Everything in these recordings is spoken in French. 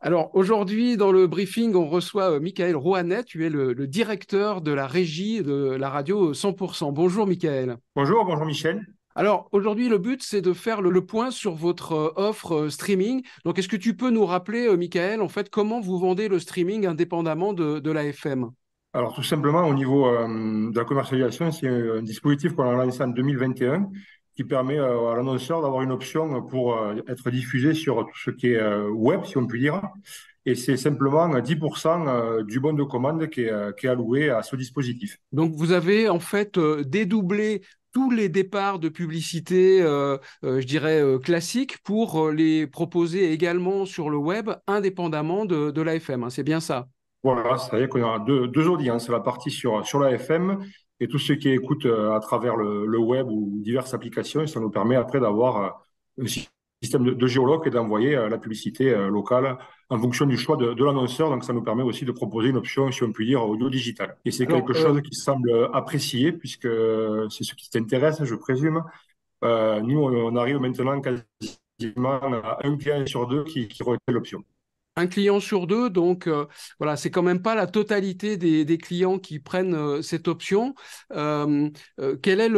Alors aujourd'hui, dans le briefing, on reçoit Michael Rouanet. Tu es le directeur de la régie de la radio 100%. Bonjour Michael. Bonjour Michel. Alors aujourd'hui, le but, c'est de faire le point sur votre offre streaming. Donc est-ce que tu peux nous rappeler, Michael, en fait, comment vous vendez le streaming indépendamment de la FM? Alors tout simplement au niveau de la commercialisation, c'est un dispositif qu'on a lancé en 2021 qui permet à l'annonceur d'avoir une option pour être diffusé sur tout ce qui est web, si on peut dire. Et c'est simplement 10% du bon de commande qui est alloué à ce dispositif. Donc vous avez en fait dédoublé tous les départs de publicité, je dirais, classiques pour les proposer également sur le web indépendamment de la FM, hein. C'est bien ça? Voilà, c'est-à-dire qu'on a deux audiences, la partie sur la FM et tous ceux qui écoutent à travers le web ou diverses applications. Et ça nous permet après d'avoir un système de géologue et d'envoyer la publicité locale en fonction du choix de l'annonceur. Donc ça nous permet aussi de proposer une option, si on peut dire, audio digital. Et c'est Alors, quelque chose qui semble apprécié puisque c'est ce qui t'intéresse, je présume. Nous, on arrive maintenant quasiment à un client sur deux qui retient l'option. un client sur deux, donc voilà, c'est quand même pas la totalité des clients qui prennent cette option. Quelle est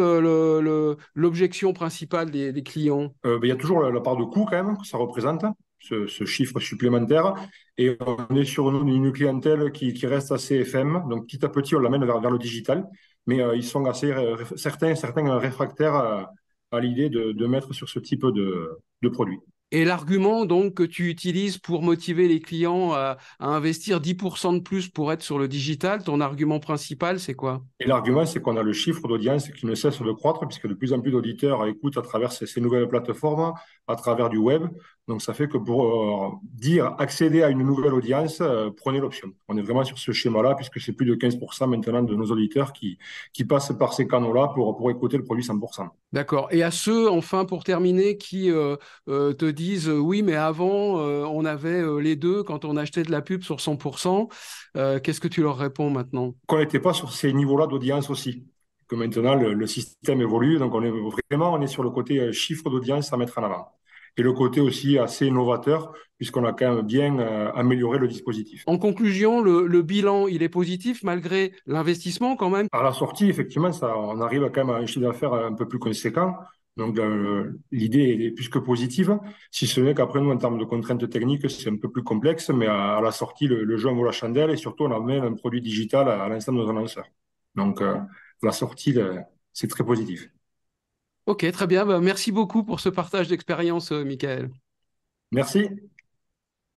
l'objection principale des clients? Ben, il y a toujours la part de coût quand même que ça représente, ce chiffre supplémentaire. Et on est sur une clientèle qui reste assez FM. Donc petit à petit, on l'amène vers le digital. Mais ils sont assez certains réfractaires à l'idée de mettre sur ce type de produit. Et l'argument donc que tu utilises pour motiver les clients à investir 10% de plus pour être sur le digital, ton argument principal, c'est quoi? Et l'argument, c'est qu'on a le chiffre d'audience qui ne cesse de croître, puisque de plus en plus d'auditeurs écoutent à travers ces nouvelles plateformes, à travers du web. Donc, ça fait que pour dire accéder à une nouvelle audience, prenez l'option. On est vraiment sur ce schéma-là, puisque c'est plus de 15% maintenant de nos auditeurs qui passent par ces canaux-là pour écouter le produit 100%. D'accord. Et à ceux, enfin, pour terminer, qui te disent oui, mais avant, on avait les deux quand on achetait de la pub sur 100%, qu'est-ce que tu leur réponds maintenant? Qu'on n'était pas sur ces niveaux-là d'audience aussi. Que maintenant, le système évolue. Donc, on est sur le côté chiffre d'audience à mettre en avant. Et le côté aussi assez innovateur, puisqu'on a quand même bien amélioré le dispositif. En conclusion, le bilan, il est positif malgré l'investissement quand même. À la sortie, effectivement, on arrive quand même à un chiffre d'affaires un peu plus conséquent. Donc, l'idée est plus que positive, si ce n'est qu'après, nous, en termes de contraintes techniques, c'est un peu plus complexe, mais à la sortie, le jeu en vaut la chandelle et surtout, on amène un produit digital à l'ensemble de nos annonceurs. Donc, la sortie, c'est très positif. Ok, très bien. Bah, merci beaucoup pour ce partage d'expérience, Michael. Merci.